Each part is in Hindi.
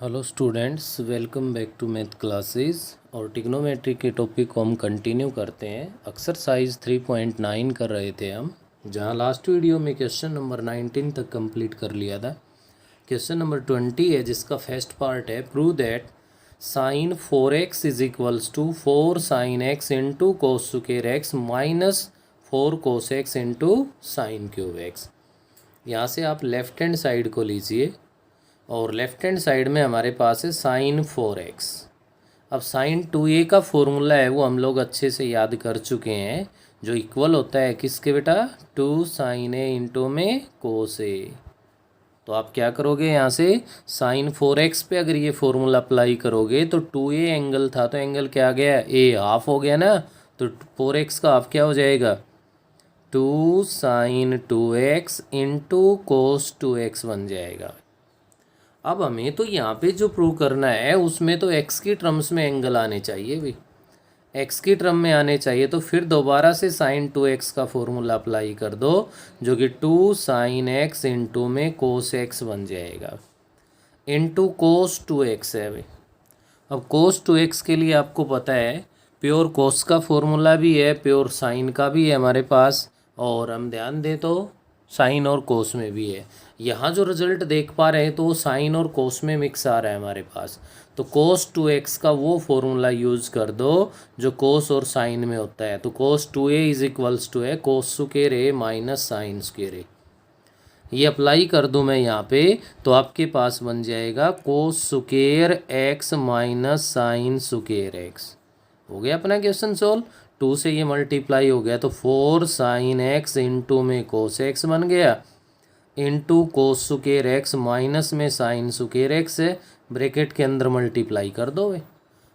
Hello students, welcome back to math classes. और ट्रिग्नोमेट्री के टॉपिक को हम कंटिन्यू करते हैं। एक्सरसाइज 3.9 कर रहे थे हम, जहां लास्ट वीडियो में क्वेश्चन नंबर 19 तक कंप्लीट कर लिया था। क्वेश्चन नंबर 20 है, जिसका फर्स्ट पार्ट है prove that sine 4x is equals to 4 sine x into cos square x minus 4 cos x into sine cube x. यहाँ से आप लेफ्ट हैंड साइड को लीजिए और लेफ्ट हैंड साइड में हमारे पास है साइन 4x। अब साइन 2a का फॉर्मूला है वो हम लोग अच्छे से याद कर चुके हैं, जो इक्वल होता है किसके बेटा, 2 साइन a इंटू में कोस a। तो आप क्या करोगे, यहाँ से साइन 4x पे अगर ये फॉर्मूला अप्लाई करोगे तो 2a एंगल था, तो एंगल क्या आ गया, a हाफ हो गया ना, तो 4x का हाफ क्या हो जाएगा, 2 sign 2x into cos 2x बन जाएगा। अब हमें तो यहाँ पे जो प्रूव करना है उसमें तो x की टर्म्स में एंगल आने चाहिए भाई, x की टर्म में आने चाहिए। तो फिर दोबारा से साइन 2x का फॉर्मूला अप्लाई कर दो, जो कि 2 साइन x इंटू में कोस x बन जाएगा, इंटू कोस 2x है भाई। अब कोस 2x के लिए आपको पता है प्योर कोस का फॉर्मूला भी है, प्योर साइन का भी है हमारे पास, और हम ध्यान दें तो साइन और कोस में भी है। यहाँ जो रिजल्ट देख पा रहे हैं तो वो साइन और कोस में मिक्स आ रहा है हमारे पास, तो कोस 2x का वो फॉर्मूला यूज़ कर दो जो कोस और साइन में होता है। तो कोस 2a इज इक्वल्स टू है cos square a minus sine square a। ये अप्लाई कर दूं मैं यहाँ पे, तो आपके पास बन जाएगा कोस square x minus sine square x. हो गया अपना क्वेश्चन सोल्व। 2 से ये मल्टीप्लाई हो गया तो 4 साइन एक्स इंटू में कोस एक्स बन गया, into cos square x minus में साइन स्क्वायर एक्स है, ब्रैकेट के अंदर मल्टीप्लाई कर दो भाई।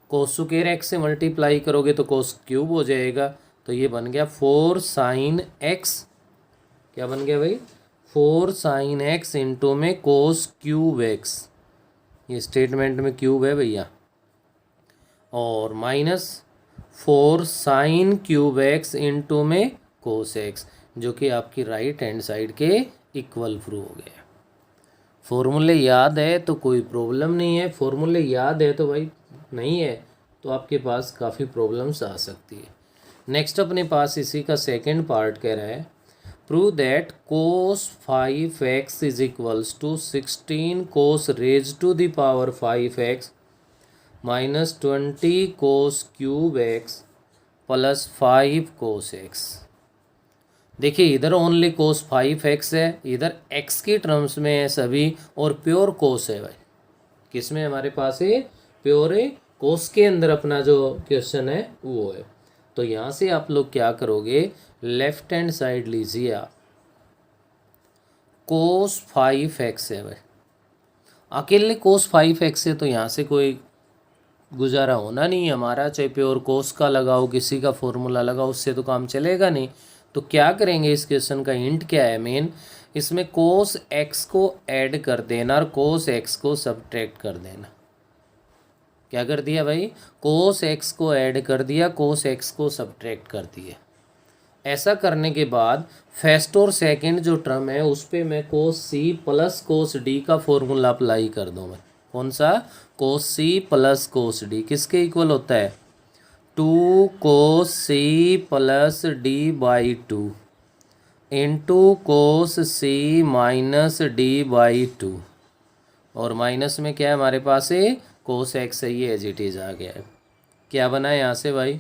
कोस स्क्वायर एक्स से मल्टीप्लाई करोगे तो कोस क्यूब हो जाएगा, तो ये बन गया 4 साइन एक्स, क्या बन गया भाई, 4 साइन एक्स इंटू में कोस क्यूब एक्स, ये स्टेटमेंट में क्यूब है भैया, और minus 4 sign cube x into में कोस एक्स, जो कि आपकी राइट हैंड साइड के इक्वल प्रूव हो गया। फॉर्मूले याद है तो कोई प्रॉब्लम नहीं है, फॉर्मूले याद है तो भाई नहीं है तो आपके पास काफ़ी प्रॉब्लम्स आ सकती है। नेक्स्ट अपने पास इसी का सेकंड पार्ट कह रहा है prove that cos 5x is equals to 16 cos raise to the power 5x minus 20 cos cube x plus 5 cos x. देखिए इधर ओनली कोस 5x है, इधर x की टर्म्स में है सभी, और प्योर कोस है भाई, किस में हमारे पास है, प्योर है कोस के अंदर अपना जो क्वेश्चन है वो है। तो यहाँ से आप लोग क्या करोगे, लेफ्ट हैंड साइड लीजिए आप, कोस 5x है भाई, अकेले कोस 5x है तो यहाँ से कोई गुजारा होना नहीं हमारा, चाहे प्योर कोस का लगाओ किसी का फॉर्मूला लगाओ, उससे तो काम चलेगा नहीं। तो क्या करेंगे, इस क्वेश्चन का हिंट क्या है मेन, इसमें कोस एक्स को ऐड कर देना और कोस एक्स को सब्ट्रैक्ट कर देना। क्या कर दिया भाई, कोस एक्स को ऐड कर दिया, कोस एक्स को सब्ट्रैक्ट कर दिया। ऐसा करने के बाद फर्स्ट और सेकंड जो टर्म है उस पर मैं cos C plus cos D का फॉर्मूला अप्लाई कर दूँ मैं, कौन सा, cos C plus cos D किसके इक्वल होता है, 2 cos C plus D by 2 into cos C minus D by 2, और माइनस में क्या है हमारे पास है कोस एक्स है, ये एज इट इज आ गया है। क्या बना है यहाँ से भाई,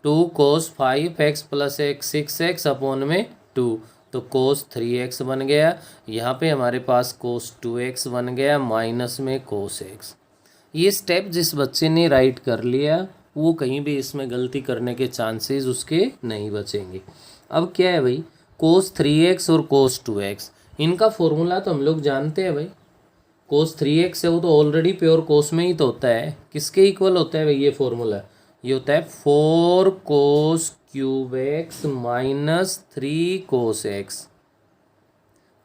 2 कोस 5x plus x 6x upon में 2, तो कोस 3x बन गया। यहाँ पे हमारे पास कोस 2x बन गया माइनस में कोस x। ये स्टेप जिस बच्चे ने राइट कर लिया वो कहीं भी इसमें गलती करने के चांसेस उसके नहीं बचेंगे। अब क्या है भाई, कोस 3x और कोस 2x, इनका फॉर्मूला तो हम लोग जानते हैं भाई, कोस 3x है वो तो ऑलरेडी प्योर कोस में ही तो होता है, किसके इक्वल होता है भाई ये फॉर्मूला, ये होता है 4 कोस cube x minus 3 cos x,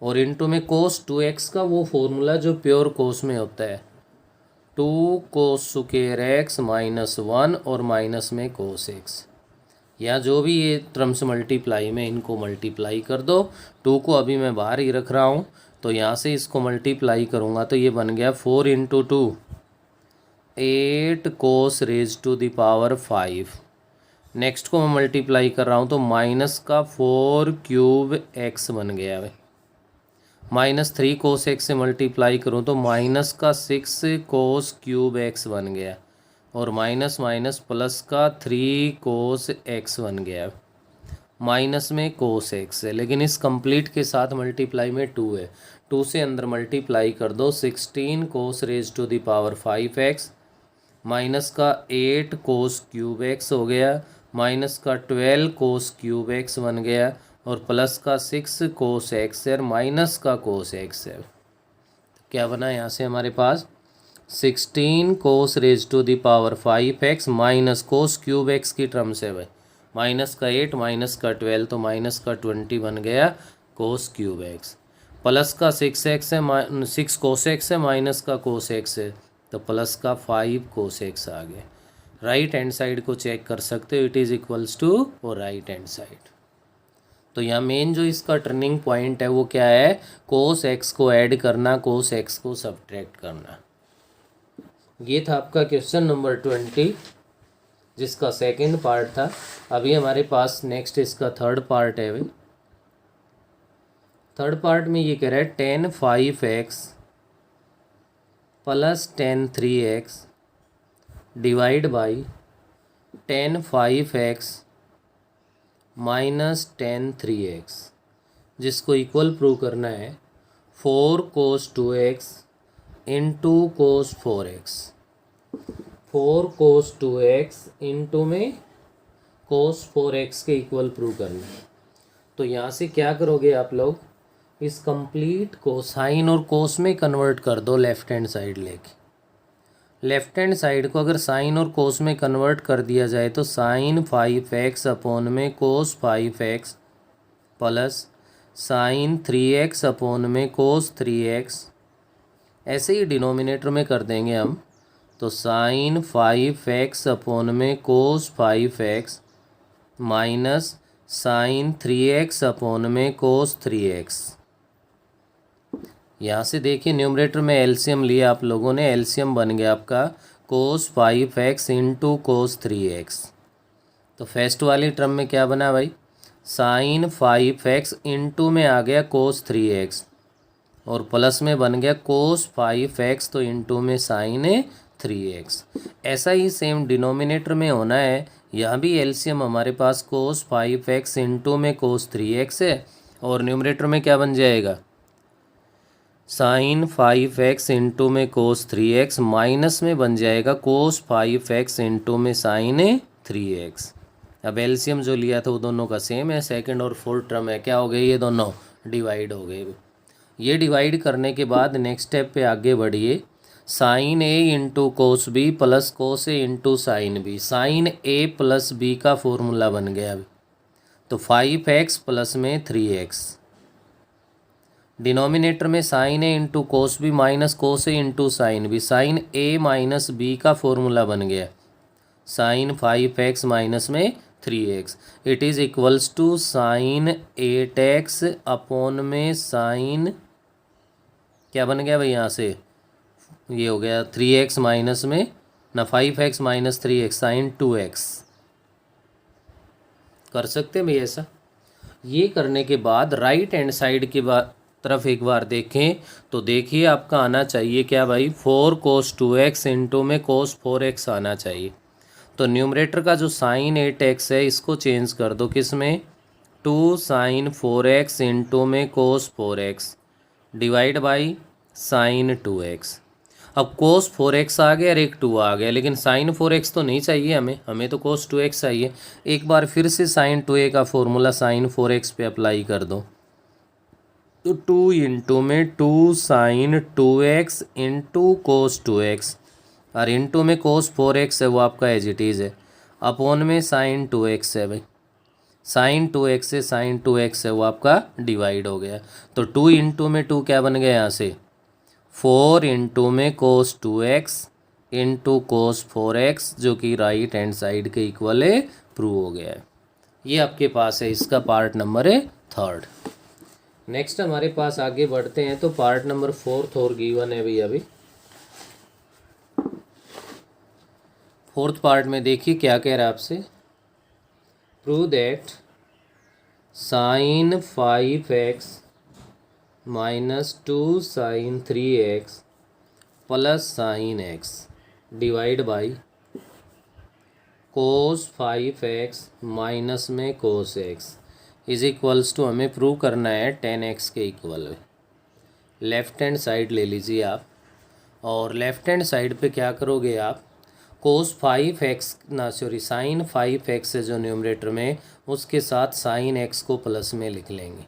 और इंटू में कोस 2x का वो फॉर्मूला जो प्योर कोस में होता है 2 कोस स्क्वायर एक्स माइनस 1 और माइनस में कोस एक्स। या जो भी ये टर्म्स मल्टीप्लाई में इनको मल्टीप्लाई कर दो, 2 को अभी मैं बाहर ही रख रहा हूँ, तो यहाँ से इसको मल्टीप्लाई करूँगा तो ये बन गया 4 into 2 8 cos raise to the power 5। Next को मैं मल्टीप्लाई कर रहा हूँ तो माइनस का 4 क्यूब एक्स बन गया भाई। -3 कोस एक्स से मल्टीप्लाई करूँ तो माइनस का 6 कोस क्यूब एक्स बन गया और माइनस माइनस प्लस का 3 कोस एक्स बन गया। माइनस में कोस एक्स है लेकिन इस कंप्लीट के साथ मल्टीप्लाई में 2 है, 2 से अंदर मल्टीप्लाई कर दो 16 cos raise to the power 5x minus का 8 कोस क्यूब एक्स हो गया, माइनस का 12 कोस क्यूब एक्स बन गया और प्लस का 6 कोस एक्स है और माइनस का कोस एक्स है। क्या बना यहाँ से हमारे पास 16 cos raise to the power 5x minus cos cube X की टर्म्स है भाई, माइनस का 8 माइनस का 12 तो माइनस का 20 बन गया कोस क्यूब एक्स, प्लस का 6x है 6 कोस एक्स है माइनस का कोस एक्स है तो प्लस का 5 कोस एक्स आ गया। राइट हैंड साइड को चेक कर सकते हो, इट इज़ इक्वल्स टू और राइट हैंड साइड। तो यहाँ मेन जो इसका टर्निंग पॉइंट है वो क्या है, कोस एक्स को ऐड करना, कोस एक्स को सब्ट्रैक्ट करना। ये था आपका क्वेश्चन नंबर 20 जिसका सेकंड पार्ट था। अभी हमारे पास नेक्स्ट इसका थर्ड पार्ट है भाई। थर्ड पार्ट में ये कह रहा है tan 5x plus tan 3x divide by tan 5x minus tan 3x, जिसको इक्वल प्रूव करना है 4 cos 2x into cos 4x, 4 cos 2x into में कोस 4x के इक्वल प्रूव करना है। तो यहाँ से क्या करोगे आप लोग, इस कंप्लीट को साइन और कोस में कन्वर्ट कर दो लेफ्ट हैंड साइड लेके। लेफ्ट हैंड साइड को अगर साइन और कोस में कन्वर्ट कर दिया जाए तो साइन 5x अपॉन में कोस 5x plus sign 3x upon में कोस 3x, ऐसे ही डिनोमिनेटर में कर देंगे हम तो साइन 5x अपॉन में कोस 5x minus sign 3x upon में कोस 3x। यहाँ से देखिए न्यूमरेटर में एलसीएम लिया आप लोगों ने, एलसीएम बन गया आपका कोस 5x इंटू कोस 3x। तो फर्स्ट वाली टर्म में क्या बना भाई, साइन 5x इंटू में आ गया कोस 3x और प्लस में बन गया कोस 5x तो इंटू में साइन 3x। ऐसा ही सेम डिनोमिनेटर में होना है, यहाँ भी एलसीएम हमारे पास कोस 5x इंटू में कोस 3x है और न्यूमरेटर में क्या बन जाएगा, साइन 5x इंटू में कोस 3x माइनस में बन जाएगा कोस 5x इंटू में साइन 3x। अब एलसीएम जो लिया था वो दोनों का सेम है, सेकंड और फोर्थ टर्म है, क्या हो गए ये दोनों डिवाइड हो गए। ये डिवाइड करने के बाद नेक्स्ट स्टेप पे आगे बढ़िए, sine A into cos B plus cos A into sine B, sine A plus B का फॉर्मूला बन गया अभी। तो 5x प्लस में 3x, डिनोमिनेटर में sine A into cos B minus cos A into sine B, sine A minus B का फॉर्मूला बन गया साइन 5x माइनस में 3x, it is equals to sine 8x upon में साइन क्या बन गया भाई, यहाँ से ये हो गया 3x माइनस में ना 5x minus 3x sign 2x। कर सकते हैं भाई ऐसा। ये करने के बाद राइट हैंड साइड के तरफ एक बार देखें तो देखिए आपका आना चाहिए क्या भाई, 4 cos 2x इंटू में cos 4x आना चाहिए। तो न्यूमरेटर का जो साइन 8x है इसको चेंज कर दो किस में, 2 साइन 4x इंटू में cos 4x divide by sine 2x। अब cos 4x आ गया और एक 2 आ गया, लेकिन साइन 4x तो नहीं चाहिए हमें तो cos 2x चाहिए। एक बार फिर से साइन 2a का फॉर्मूला साइन 4x पे अप्लाई कर दो तो 2 इंटू में 2 sign 2x into cos 2x और इंटू में कोस 4x है वो आपका एज इट इज़ है, अपॉन में साइन 2x है भाई, साइन 2x से साइन 2x है वो आपका डिवाइड हो गया। तो 2 इंटू में 2 क्या बन गया यहाँ से, 4 इंटू में cos 2x into cos 4x जो कि राइट हैंड साइड के इक्वल है, प्रूव हो गया है। ये आपके पास है इसका पार्ट नंबर है थर्ड। नेक्स्ट हमारे पास आगे बढ़ते हैं तो पार्ट नंबर 4 और गिवन है भैया। अभी 4th पार्ट में देखिए क्या कह रहा है आपसे। Prove that sine 5x minus 2 sine 3x plus sine x divide by cos 5x minus में cos x is equals to, हमें प्रूव करना है 10x के इक्वल है। लेफ़्ट हैंड साइड ले लीजिए आप, और लेफ़्ट हैंड साइड पे क्या करोगे आप, कोस 5x ना सॉरी साइन 5x है जो न्यूमरेटर में, उसके साथ साइन x को प्लस में लिख लेंगे,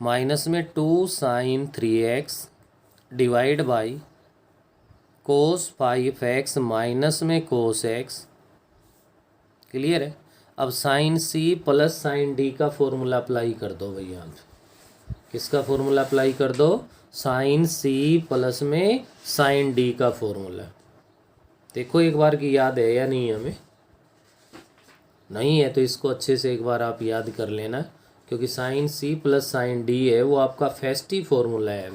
माइनस में 2 sine 3x divide by cos 5x minus में कोस x। क्लियर है। अब sine c plus sine d का फॉर्मूला अप्लाई कर दो भैया। किसका फॉर्मूला अप्लाई कर दो, साइन c प्लस में साइन d का फॉर्मूला। देखो एक बार की याद है या नहीं, हमें नहीं है तो इसको अच्छे से एक बार आप याद कर लेना, क्योंकि sine c plus sine d है वो आपका फेस्टिव फॉर्मूला है।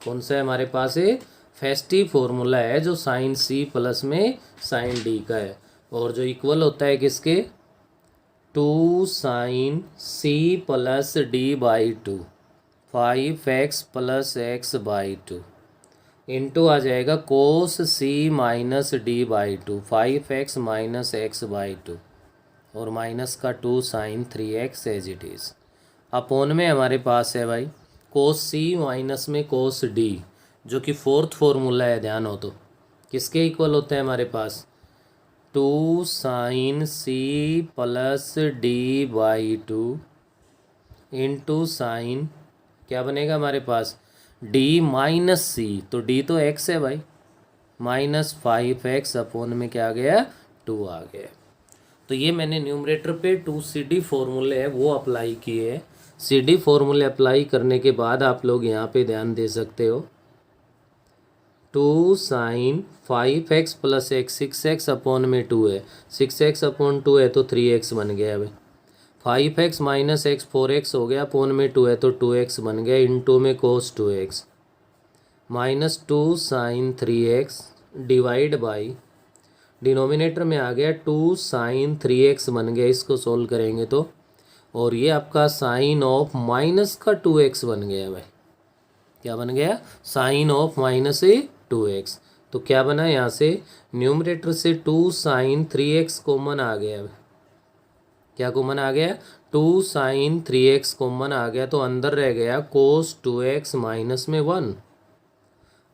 कौन सा है हमारे पास, है फेस्टिव फॉर्मूला है जो साइन c प्लस में साइन d का है, और जो इक्वल होता है किसके, 2 sine c plus d by 2 5x plus x by 2 into आ जाएगा cos c minus D by 2 5x minus x by 2 और माइनस का 2 sine 3x as it is. Upon में हमारे पास है भाई कोस c माइनस में कोस d, जो कि 4th फॉर्मूला है, ध्यान हो तो किसके इक्वल होते हैं हमारे पास, 2 sine c plus D by 2 into sine क्या बनेगा हमारे पास d माइनस सी, तो d तो x है भाई, माइनस 5x अपोन में क्या आ गया 2 आ गया। तो ये मैंने न्यूमरेटर पे 2cd फॉर्मूले है वो अप्लाई किए हैं। cd फॉर्मूले अप्लाई करने के बाद आप लोग यहाँ पे ध्यान दे सकते हो, 2 sign 5x plus x 6x upon में 2 है, 6x अपोन 2 है तो 3x बन गया भाई, 5x माइनस x 4x हो गया, अपोन में 2 है तो 2x बन गया, इनटू में cos 2x minus 2 sine 3x divide by denominator में आ गया 2 साइन 3x बन गया, इसको सोल्व करेंगे तो, और ये आपका साइन ऑफ माइनस का 2x बन गया भाई, क्या बन गया साइन ऑफ माइनस 2x। तो क्या बना यहाँ से न्यूमरेटर से 2 साइन 3x कॉमन आ गया, क्या कॉमन आ गया 2 साइन 3x कॉमन आ गया, तो अंदर रह गया कोस 2x माइनस में 1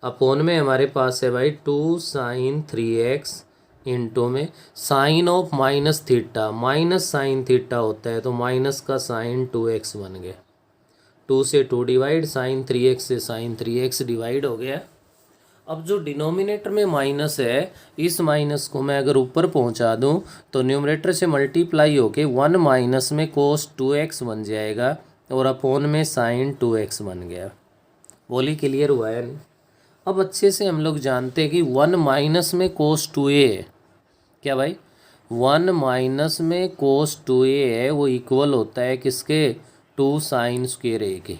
अपोन में हमारे पास है भाई 2 साइन 3x इंटू में sine of minus theta, minus sine theta होता है तो माइनस का साइन 2x बन गया, 2 से 2 डिवाइड, साइन 3x से साइन 3x डिवाइड हो गया। अब जो डिनोमिनेटर में माइनस है, इस माइनस को मैं अगर ऊपर पहुंचा दूं तो न्यूमरेटर से मल्टीप्लाई होके 1 माइनस में कोस 2x बन जाएगा और अपोन में साइन 2x बन गया। बोली क्लियर हुआ है नहीं। अब अच्छे से हम लोग जानते हैं कि 1 माइनस में कोस 2a है, क्या भाई 1 माइनस में कोस 2a है वो इक्वल होता है किसके, 2 साइन स्क्वेयर a के।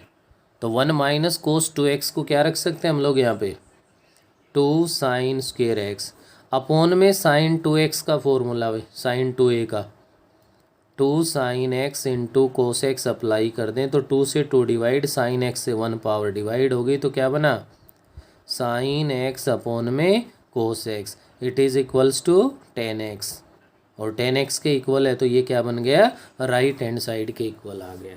तो 1 माइनस कोस 2x को क्या रख सकते हैं हम लोग यहाँ पे 2 साइन स्क्वेयर x अपोन में साइन 2x का फॉर्मूला भाई साइन 2a का 2 sine x into cos x apply कर दें तो 2 से 2 डिवाइड, साइन x से 1 पावर डिवाइड हो गई, तो क्या बना साइन x अपोन में cos x it is equals to 10x, और 10x के इक्वल है तो ये क्या बन गया राइट हैंड साइड के इक्वल आ गया।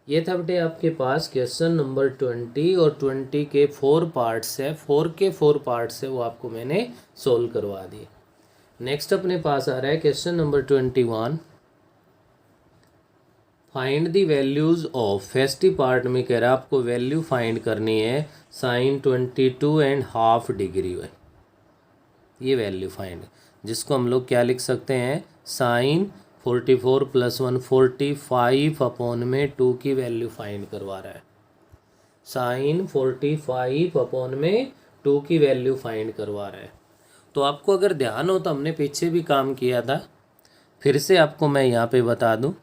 ये था बेटे आपके पास क्वेश्चन नंबर 20, और 20 के 4 पार्ट्स है, 4 के 4 पार्ट्स है वो आपको मैंने सोल्व करवा दिए। नेक्स्ट अपने पास आ रहा है question number 21, find the values of, festive part में कह रहा है आपको वैल्यू फाइंड करनी है साइन 22.5 डिग्री भाई, ये वैल्यू फाइंड, जिसको हम लोग क्या लिख सकते हैं साइन 44 प्लस 1 45 अपोन में 2 की वैल्यू फाइंड करवा रहा है, साइन 45 अपोन में 2 की वैल्यू फाइंड करवा रहा है। तो आपको अगर ध्यान हो तो हमने पीछे भी काम किया था, फिर से आपको मैं यहाँ पे बता दूँ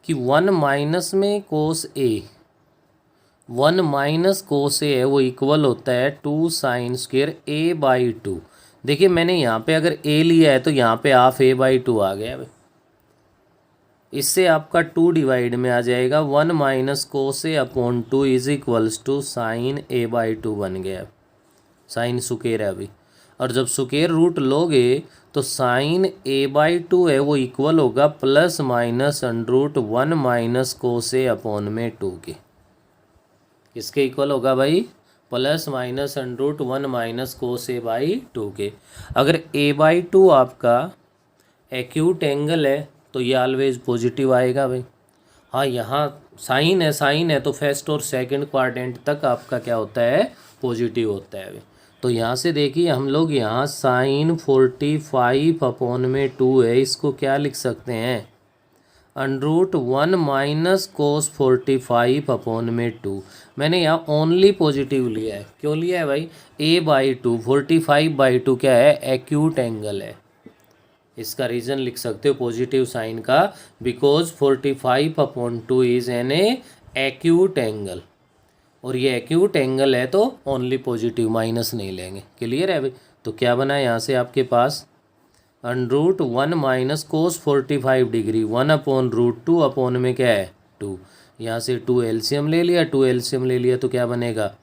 कि 1 माइनस में कोस a 1 माइनस कोस ए है वो इक्वल होता है 2 साइन स्क्वेयर ए बाई 2। देखिए मैंने यहाँ पे अगर ए लिया है तो यहाँ पे हाफ ए बाई 2 आ गया भाई। इससे आपका 2 डिवाइड में आ जाएगा 1 minus cos A upon 2 is equals to sine A by 2 बन गया। साइन सुकेर है अभी, और जब सुकेर रूट लोगे तो साइन ए बाई 2 है वो इक्वल होगा plus minus under root 1 minus cos A upon में 2 के। किसके इक्वल होगा भाई? Plus minus under root 1 minus cos A by 2 के। अगर ए बाई 2 आपका एक्यूट एंगल है तो ये ऑलवेज पॉजिटिव आएगा भाई। हाँ यहाँ साइन है तो फर्स्ट और सेकंड क्वाड्रेंट तक आपका क्या होता है? पॉजिटिव होता है भाई। तो यहाँ से देखिए हम लोग यहाँ साइन 45 अपॉन में 2 है, इसको क्या लिख सकते हैं? अंडरूट 1 माइनस कोस 45 अपॉन में 2। मैंने यहाँ ओनली पॉजिटिव लिया है। क्यों लिया है भाई? ए बाई 2 45/2 क्या है? एक्यूट एंगल है। इसका रीज़न लिख सकते हो पॉजिटिव साइन का, because 45/2 is an acute angle, और ये एक्यूट एंगल है तो ओनली पॉजिटिव, माइनस नहीं लेंगे। क्लियर है भाई? तो क्या बना यहाँ से आपके पास? Under root 1 minus cos 45 degree 1 upon root 2 upon में क्या है? 2। यहाँ से 2 एलसीएम ले लिया, 2 एलसीएम ले लिया तो क्या बनेगा?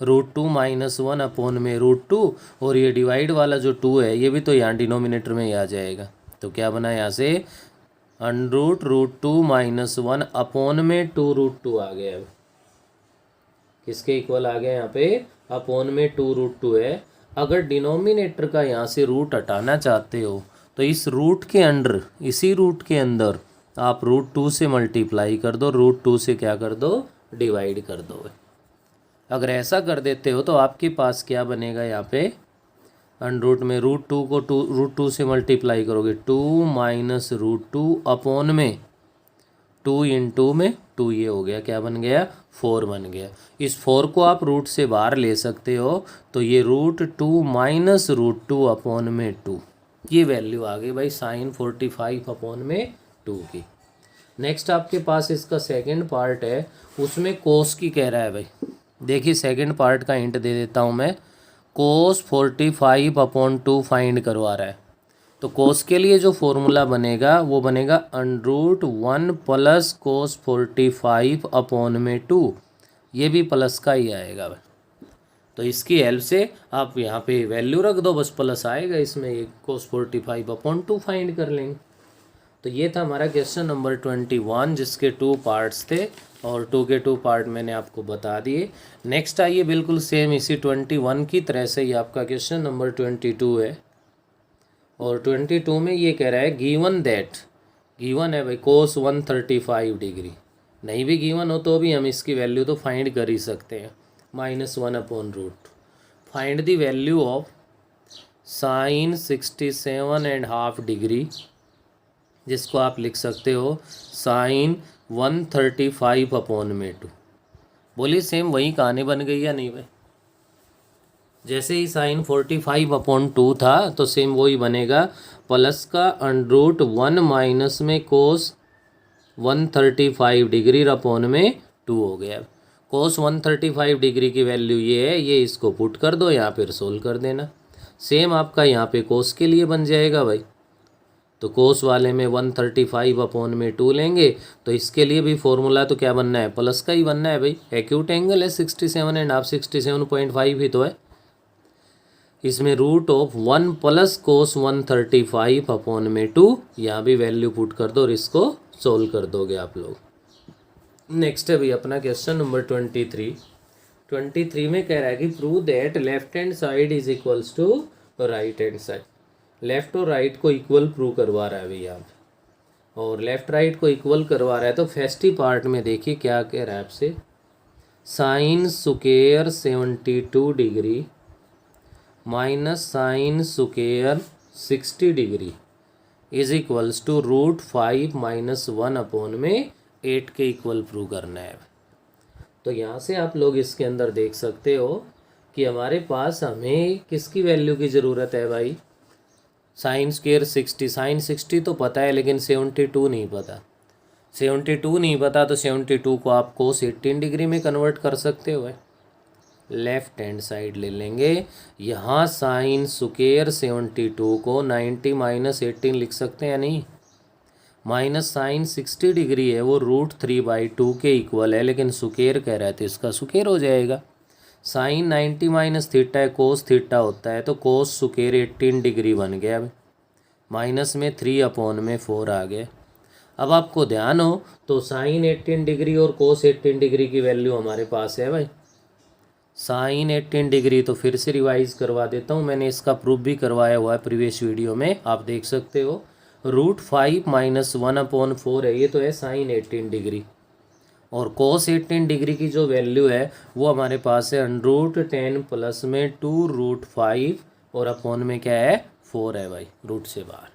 रूट 2 माइनस 1 अपॉन में रूट 2, और ये डिवाइड वाला जो 2 है ये भी तो यहाँ डिनोमिनेटर में ही आ जाएगा। तो क्या बना यहाँ से? अंडरूट रूट 2 माइनस 1 अपॉन में 2 रूट 2 आ गया। किसके इक्वल आ गया यहाँ पे? अपॉन में 2 रूट 2 है। अगर डिनोमिनेटर का यहाँ से रूट हटाना चाहते हो तो इस रूट के अंडर, इसी रूट के अंदर आप रूट 2 से मल्टीप्लाई कर दो, रूट 2 से क्या कर दो? डिवाइड कर दो। अगर ऐसा कर देते हो तो आपके पास क्या बनेगा यहाँ पे? अंडरूट में रूट 2 को रूट 2 से मल्टीप्लाई करोगे 2 माइनस रूट 2 अपॉन में 2 इंटू में 2, ये हो गया क्या बन गया? 4 बन गया। इस 4 को आप रूट से बाहर ले सकते हो तो ये रूट 2 माइनस रूट 2 अपॉन में 2, ये वैल्यू आ गई भाई साइन 45 अपॉन में 2 की। नेक्स्ट आपके पास इसका सेकंड पार्ट है, उसमें कोस की कह रहा है भाई। देखिए सेकंड पार्ट का हिंट दे देता हूँ मैं। कोस 45 अपॉन 2 फाइंड करवा रहा है, तो कोस के लिए जो फॉर्मूला बनेगा वो बनेगा अंडरूट 1 प्लस कोस 45 अपॉन में 2, ये भी प्लस का ही आएगा भाई। तो इसकी हेल्प से आप यहाँ पे वैल्यू रख दो, बस प्लस आएगा इसमें, ये कोस 45 अपॉन 2 फाइंड कर लेंगे। तो ये था हमारा क्वेश्चन नंबर 21, जिसके 2 पार्ट्स थे, और 2 के 2 पार्ट मैंने आपको बता दिए। नेक्स्ट आइए बिल्कुल सेम इसी 21 की तरह से ही आपका क्वेश्चन नंबर 22 है, और 22 में ये कह रहा है गिवन दैट, गिवन है भाई कोस 135 डिग्री, नहीं भी गिवन हो तो भी हम इसकी वैल्यू तो फाइंड कर ही सकते हैं। -1 upon root, find the value of sine 67.5 degree, जिसको आप लिख सकते हो साइन 135 अपॉन में 2। बोलिए सेम वही कहानी बन गई या नहीं भाई? जैसे ही साइन 45 अपॉन 2 था तो सेम वही बनेगा, प्लस का अंडरूट 1 माइनस में कोस 135 डिग्री अपॉन में 2 हो गया। कोस 135 डिग्री की वैल्यू ये है, ये इसको पुट कर दो यहाँ, फिर सोल्व कर देना। सेम आपका यहाँ पे कोस के लिए बन जाएगा भाई। तो कोस वाले में 135 अपॉन में 2 लेंगे, तो इसके लिए भी फॉर्मूला तो क्या बनना है? प्लस का ही बनना है भाई। एक्यूट एंगल है 67.5, 67.5 ही तो है। इसमें root of 1 plus cos 135 upon में 2, यहाँ भी वैल्यू पुट कर दो और इसको सोल्व कर दोगे आप लोग। नेक्स्ट है भाई अपना क्वेश्चन नंबर 23 में कह रहा है कि prove that left hand side is equals to right hand side. लेफ्ट और राइट को इक्वल प्रूव करवा रहा है भाई यहाँ पे, और लेफ्ट राइट को इक्वल करवा रहा है। तो फर्स्ट ही पार्ट में देखिए क्या कह रहा है आपसे, sine square 72 degree minus sine square 60 degree is equals to root 5 minus 1 upon में 8 के इक्वल प्रूव करना है। तो यहाँ से आप लोग इसके अंदर देख सकते हो कि हमारे पास हमें किसकी वैल्यू की ज़रूरत है भाई? साइन स्क्वायर 60, साइन 60 तो पता है लेकिन 72 नहीं पता। 72 नहीं पता तो 72 को आप कोस 18 डिग्री में कन्वर्ट कर सकते हो। लेफ्ट हैंड साइड ले लेंगे, यहाँ साइन स्क्वायर 72 को 90 माइनस 18 लिख सकते हैं या नहीं। माइनस साइन 60 डिग्री है वो √3/2 के इक्वल है, लेकिन स्क्वायर कह रहे थे इसका स्क्वायर हो जाएगा। साइन 90 माइनस थीटा है, कोस थीटा होता है, तो कोस स्क्वायर 18 डिग्री बन गया। अब माइनस में 3/4 आ गया। अब आपको ध्यान हो तो साइन 18 डिग्री और कोस 18 डिग्री की वैल्यू हमारे पास है भाई। साइन 18 डिग्री तो फिर से रिवाइज करवा देता हूँ, मैंने इसका प्रूफ भी करवाया हुआ है प्रीवियस वीडियो में, आप देख सकते हो। √5 - 1/4 है, ये तो है साइन 18 डिग्री। और कोस 18 डिग्री की जो वैल्यू है वो हमारे पास है √10 प्लस में 2√5 और अपॉन में क्या है 4 है भाई, रूट से बाहर।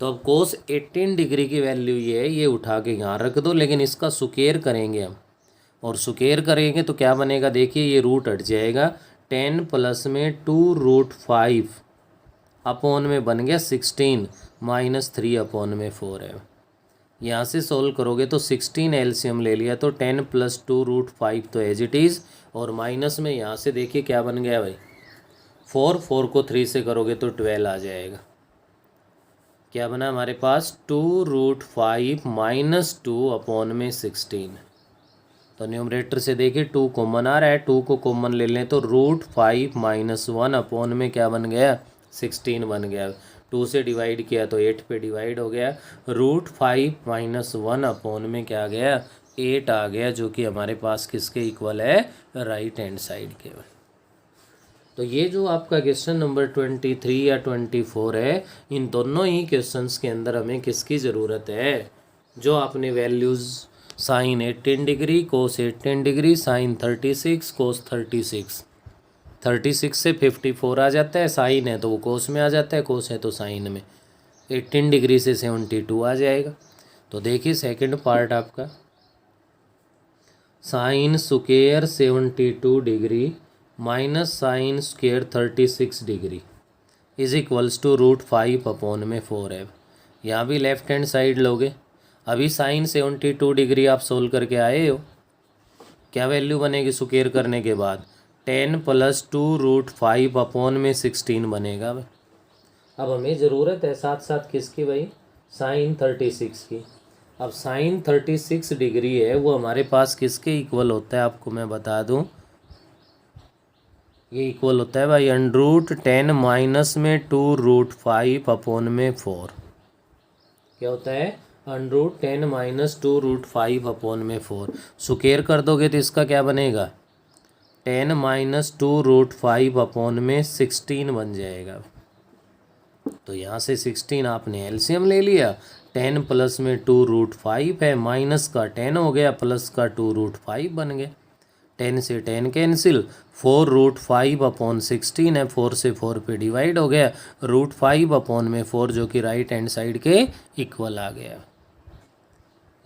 तो अब कोस 18 डिग्री की वैल्यू ये है, ये उठा के यहाँ रख दो, लेकिन इसका स्क्वायर करेंगे हम, और स्क्वायर करेंगे तो क्या बनेगा देखिए, ये रूट हट जाएगा। 10 प्लस में 2√5 अपॉन में बन गया 16 माइनस 3/4 है। यहाँ से सोल्व करोगे तो 16 एलसीएम ले लिया तो 10 प्लस 2√5 तो एज इट इज़, और माइनस में यहाँ से देखिए क्या बन गया भाई 4 को 3 से करोगे तो 12 आ जाएगा। क्या बना हमारे पास 2√5 माइनस 2 अपॉन में 16। तो न्यूमरेटर से देखिए 2 कॉमन आ रहा है, 2 को कॉमन ले लें तो √5 - 1 अपॉन में क्या बन गया 16 बन गया। 2 से डिवाइड किया तो 8 पे डिवाइड हो गया। √5 - 1 अपॉन में क्या आ गया 8 आ गया, जो कि हमारे पास किसके इक्वल है राइट हैंड साइड के। तो ये जो आपका क्वेश्चन नंबर 23 या 24 है, इन दोनों ही क्वेश्चंस के अंदर हमें किसकी ज़रूरत है, जो आपने वैल्यूज़ साइन 18 डिग्री, कोस 18 डिग्री, साइन 36, कोस 36 से 54 आ जाता है, साइन है तो वो कोस में आ जाता है, कोस है तो साइन में। 18 डिग्री से 72 आ जाएगा। तो देखिए सेकंड पार्ट आपका, sine square 72 degree minus sine square 36 degree is equals to √5 upon में 4 है। यहाँ भी लेफ्ट हैंड साइड लोगे, अभी साइन 72 डिग्री आप सोल्व करके आए हो, क्या वैल्यू बनेगी स्क्वायर करने के बाद 10 प्लस 2√5 अपॉन में 16 बनेगा। अब हमें ज़रूरत है साथ साथ किसकी भाई साइन 36 की। अब साइन 36 डिग्री है वो हमारे पास किसके इक्वल होता है आपको मैं बता दूं, ये इक्वल होता है भाई √10 माइनस में 2√5 अपॉन में 4। क्या होता है √10 माइनस 2√5 अपॉन में 4। स्क्वायर कर दोगे तो इसका क्या बनेगा 10 माइनस 2√5 अपॉन में 16 बन जाएगा। तो यहाँ से 16 आपने एलसीएम ले लिया, 10 प्लस में 2√5 है, माइनस का 10 हो गया, प्लस का 2√5 बन गया। 10 से 10 कैंसिल, 4√5 अपॉन 16 है, 4 से 4 पे डिवाइड हो गया, √5 अपॉन में 4 जो कि राइट हैंड साइड के इक्वल आ गया।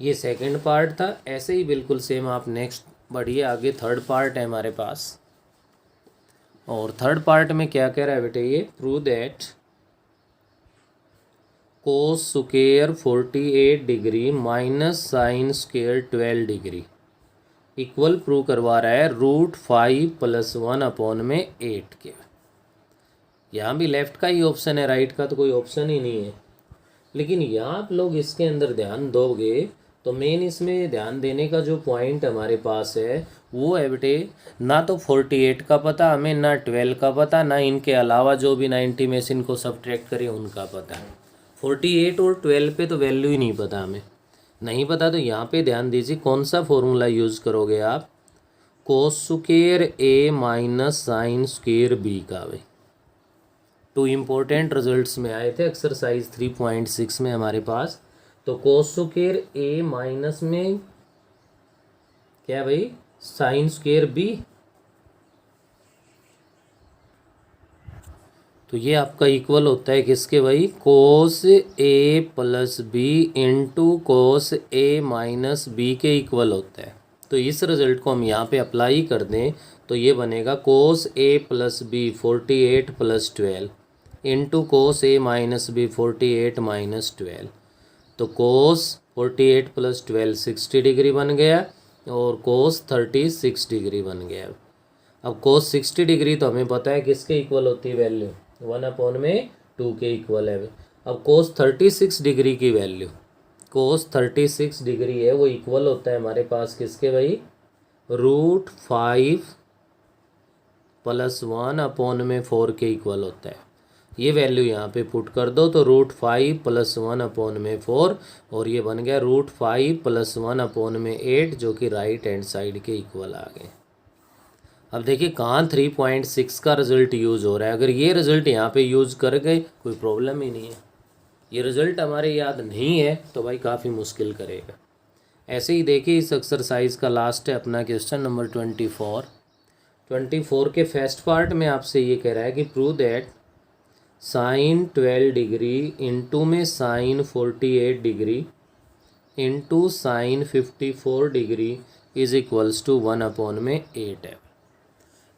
ये सेकंड पार्ट था। ऐसे ही बिल्कुल सेम आप नेक्स्ट बढ़िए आगे थर्ड पार्ट है हमारे पास। और थर्ड पार्ट में क्या कह रहा है बेटे, ये prove that cos square 48 degree minus sine square 12 degree equal prove करवा रहा है √5 + 1 अपॉन में 8 के। यहाँ भी लेफ्ट का ही ऑप्शन है, राइट का तो कोई ऑप्शन ही नहीं है। लेकिन यहाँ आप लोग इसके अंदर ध्यान दोगे तो मेन इसमें ध्यान देने का जो पॉइंट हमारे पास है वो है बेटे, ना तो 48 का पता हमें, ना 12 का पता, ना इनके अलावा जो भी 90 में से इनको सब्ट्रैक्ट करें उनका पता। 48 और 12 पे तो वैल्यू ही नहीं पता हमें। नहीं पता तो यहाँ पे ध्यान दीजिए कौन सा फॉर्मूला यूज़ करोगे आप, cos square A minus sine square B का। भाई 2 इम्पोर्टेंट रिजल्ट्स में आए थे एक्सरसाइज 3.6 में हमारे पास। तो कोस स्क्वायर A माइनस में क्या भाई साइन स्क्वायर B, तो ये आपका इक्वल होता है किसके भाई कोस A + B into cos A minus B के इक्वल होता है। तो इस रिजल्ट को हम यहाँ पे अप्लाई कर दें तो ये बनेगा कोस A + B 48 + 12 into cos A minus B 48 - 12। तो कोस 48 प्लस 12 60 डिग्री बन गया और कोस 36 डिग्री बन गया। अब कोस 60 डिग्री तो हमें पता है किसके इक्वल होती है वैल्यू, 1/2 के इक्वल है। अब कोस 36 डिग्री की वैल्यू, कोस 36 डिग्री है वो इक्वल होता है हमारे पास किसके भाई, √5 + 1/4 के इक्वल होता है। ये वैल्यू यहाँ पे पुट कर दो तो √5 + 1/4 और ये बन गया √5 + 1/8 जो कि राइट हैंड साइड के इक्वल आ गए। अब देखिए कहाँ 3.6 का रिजल्ट यूज़ हो रहा है। अगर ये रिजल्ट यहाँ पे यूज़ कर गए कोई प्रॉब्लम ही नहीं है। ये रिजल्ट हमारे याद नहीं है तो भाई काफ़ी मुश्किल करेगा। ऐसे ही देखिए इस एक्सरसाइज का लास्ट है अपना क्वेश्चन नंबर 24 के फर्स्ट पार्ट में आपसे ये कह रहा है कि prove that sin 12 degree into में sin 48 degree into sin 54 degree is equals to 1/8 है।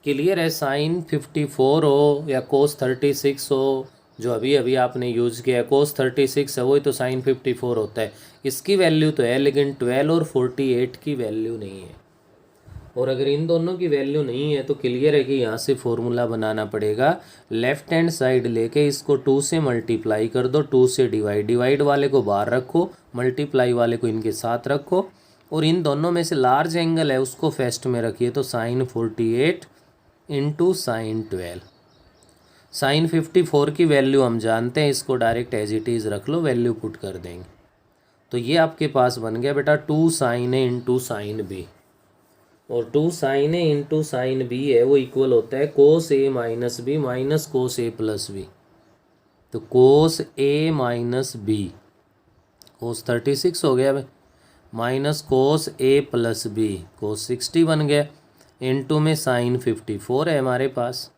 क्लियर है, sin 54 हो या cos 36 हो, जो अभी अभी आपने यूज़ किया है cos 36 है वही तो sin 54 होता है। इसकी वैल्यू तो है लेकिन 12 और 48 की वैल्यू नहीं है। और अगर इन दोनों की वैल्यू नहीं है तो क्लियर है कि यहाँ से फॉर्मूला बनाना पड़ेगा। लेफ्ट हैंड साइड लेके इसको 2 से मल्टीप्लाई कर दो, 2 से डिवाइड वाले को बाहर रखो, मल्टीप्लाई वाले को इनके साथ रखो और इन दोनों में से लार्ज एंगल है उसको फर्स्ट में रखिए। तो sin 48 इंटू sin 12, sin 54 की वैल्यू हम जानते हैं, इसको डायरेक्ट एज इट इज़ रख लो, वैल्यू पुट कर देंगे। तो ये आपके पास बन गया बेटा 2 sin A into sin B और 2 sin A into sin B है वो इक्वल होता है cos A minus B minus cos A plus B। तो cos A minus B cos 36 हो गया भाई, minus cos A plus B cos 60 बन गया, इंटू में sin 54 है हमारे पास।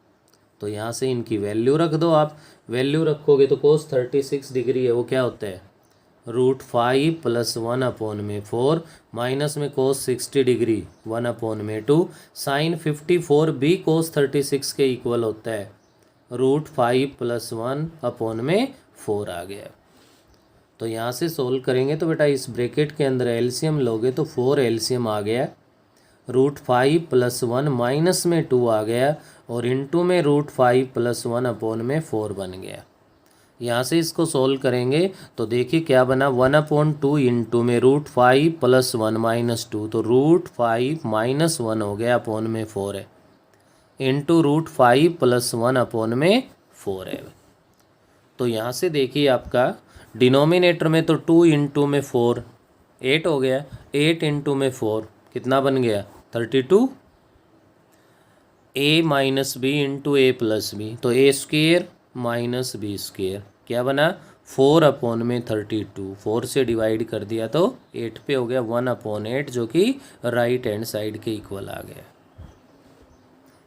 तो यहाँ से इनकी वैल्यू रख दो आप, वैल्यू रखोगे तो cos 36 डिग्री है वो क्या होता है √5 + 1/4 माइनस में cos 60 डिग्री 1/2 sin 54 भी cos 36 के इक्वल होता है √5 + 1/4 आ गया। तो यहाँ से सोल्व करेंगे तो बेटा इस ब्रैकेट के अंदर एलसीएम लोगे तो 4 एलसीएम आ गया, √5 + 1 माइनस में 2 आ गया और इंटू में √5 + 1/4 बन गया। यहाँ से इसको सोल्व करेंगे तो देखिए क्या बना 1/2 इंटू में √5 + 1 माइनस 2 तो √5 - 1 हो गया /4 है इंटू √5 + 1/4 है। तो यहाँ से देखिए आपका डिनोमिनेटर में तो 2 इंटू में 4 8 हो गया, 8 इंटू में 4 कितना बन गया 32, A minus B into A plus B तो A² माइनस B² क्या बना 4/32, 4 से डिवाइड कर दिया तो 8 पे हो गया 1/8 जो कि राइट हैंड साइड के इक्वल आ गया।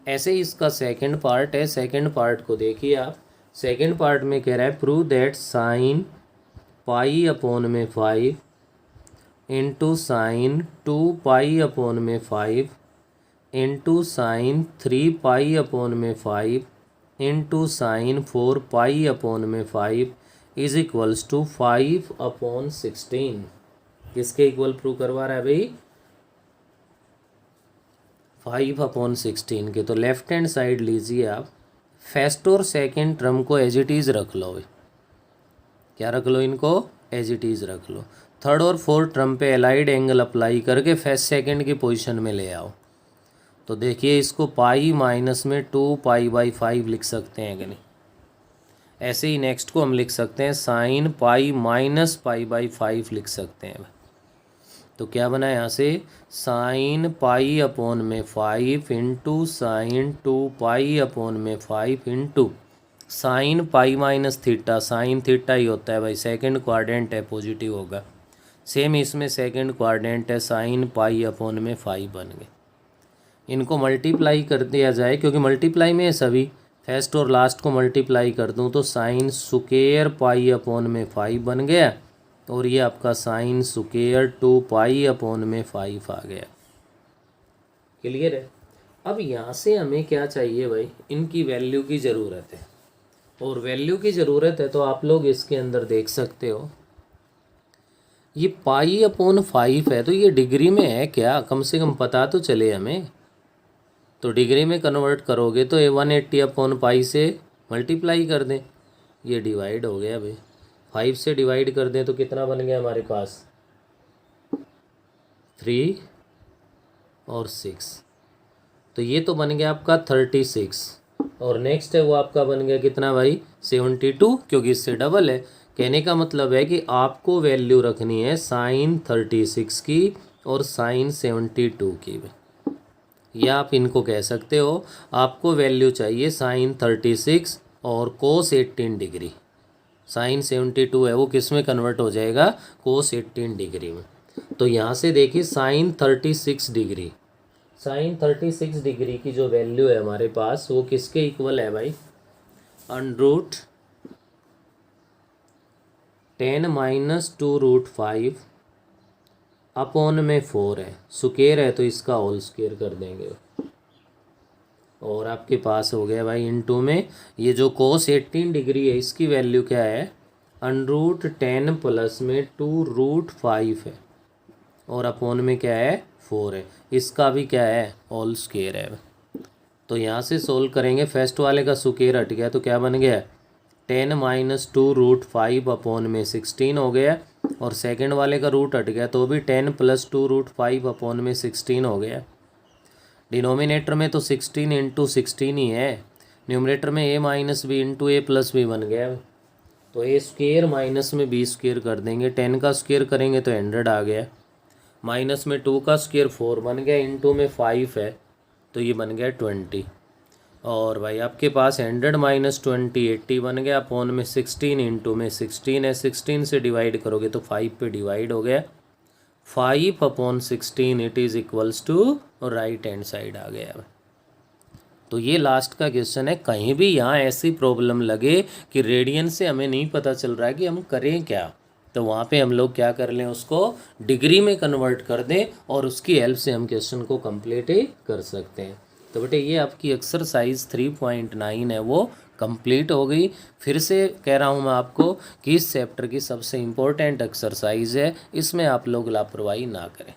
ऐसे ही इसका सेकंड पार्ट है, सेकंड पार्ट को देखिए आप। सेकंड पार्ट में कह रहा है prove that sin π/5 into sin 2π/5 into sin 3π/5 into sin 4π/5 is equals to 5/16। किसके इक्वल प्रूव करवा रहा है भाई 5/16 के। तो लेफ्ट हैंड साइड लीजिए आप, फर्स्ट और सेकंड टर्म को एज इट इज़ रख लो भाई, क्या रख लो इनको एज इट इज़ रख लो। थर्ड और फोर्थ टर्म पे एलाइड एंगल अप्लाई करके फर्स्ट सेकंड की पोजीशन में ले आओ। तो देखिए इसको पाई माइनस में 2π/5 लिख सकते हैं कि नहीं। ऐसे ही नेक्स्ट को हम लिख सकते हैं sin π-π/5 लिख सकते हैं। तो क्या बना यहाँ से sin π/5 into sin 2π/5 into sin π-θ, sin theta ही होता है भाई, सेकंड क्वाड्रेंट है पॉजिटिव होगा। सेम इसमें सेकंड क्वाड्रेंट है sin π/5 बन गए। इनको मल्टीप्लाई कर दिया जाए क्योंकि मल्टीप्लाई में है सभी, फर्स्ट और लास्ट को मल्टीप्लाई कर दूं तो sin² π/5 बन गया और ये आपका sin² 2π/5 आ गया। क्लियर है। अब यहाँ से हमें क्या चाहिए भाई, इनकी वैल्यू की ज़रूरत है और वैल्यू की ज़रूरत है तो आप लोग इसके अंदर देख सकते हो ये पाई अपॉन 5 है तो ये डिग्री में है क्या, कम से कम पता तो चले हमें। तो डिग्री में कन्वर्ट करोगे तो 180 अपॉन पाई से मल्टीप्लाई कर दें, ये डिवाइड हो गया भाई। 5 से डिवाइड कर दें तो कितना बन गया हमारे पास, 3 और 6, तो ये तो बन गया आपका 36। और नेक्स्ट है वो आपका बन गया कितना भाई, 72, क्योंकि इससे डबल है। कहने का मतलब है कि आपको वैल्यू रखनी है साइन 36 की और साइन 72 की भी, या आप इनको कह सकते हो आपको वैल्यू चाहिए साइन 36 और कोस 18 डिग्री। साइन 72 है वो किस में कन्वर्ट हो जाएगा, कोस 18 डिग्री में। तो यहाँ से देखिए साइन 36 डिग्री, साइन 36 डिग्री की जो वैल्यू है हमारे पास वो किसके इक्वल है भाई, अंडरूट 10 माइनस 2√5 अपॉन में 4 है, स्क्वायर है तो इसका होल स्क्वायर कर देंगे। और आपके पास हो गया भाई इनटू में ये जो कोस 18 डिग्री है इसकी वैल्यू क्या है, √10 प्लस में 2√5 है और अपॉन में क्या है 4 है, इसका भी क्या है होल स्क्वायर है। तो यहाँ से सोल्व करेंगे, फर्स्ट वाले का स्क्वायर हट गया तो क्या बन गया 10 माइनस 2√5 अपॉन में 16 हो गया, और सेकंड वाले का रूट हट गया तो भी 10 प्लस 2√5 अपॉन में 16 हो गया। डिनोमिनेटर में तो 16 इंटू 16 ही है, न्यूमरेटर में a minus B into A plus B बन गया। तो ए स्क्वेयर माइनस में बी स्क्वेयर कर देंगे, 10 का स्क्वेयर करेंगे तो 100 आ गया, माइनस में 2 का स्क्वेयर 4 बन गया, इंटू में 5 है तो ये बन गया 20। और भाई आपके पास 100 माइनस 20 80 बन गया, अपॉन में 16 इंटू में 16 है, 16 से डिवाइड करोगे तो 5 पे डिवाइड हो गया, 5 upon 16 it is equals to right hand side आ गया। तो ये लास्ट का क्वेश्चन है। कहीं भी यहाँ ऐसी प्रॉब्लम लगे कि रेडियन से हमें नहीं पता चल रहा है कि हम करें क्या, तो वहाँ पे हम लोग क्या कर लें, उसको डिग्री में कन्वर्ट कर दें और उसकी हेल्प से हम क्वेश्चन को कंप्लीट कर सकते हैं। तो बेटे ये आपकी एक्सरसाइज 3.9 है वो कंप्लीट हो गई। फिर से कह रहा हूँ मैं आपको कि इस चैप्टर की सबसे इम्पोर्टेंट एक्सरसाइज है, इसमें आप लोग लापरवाही ना करें।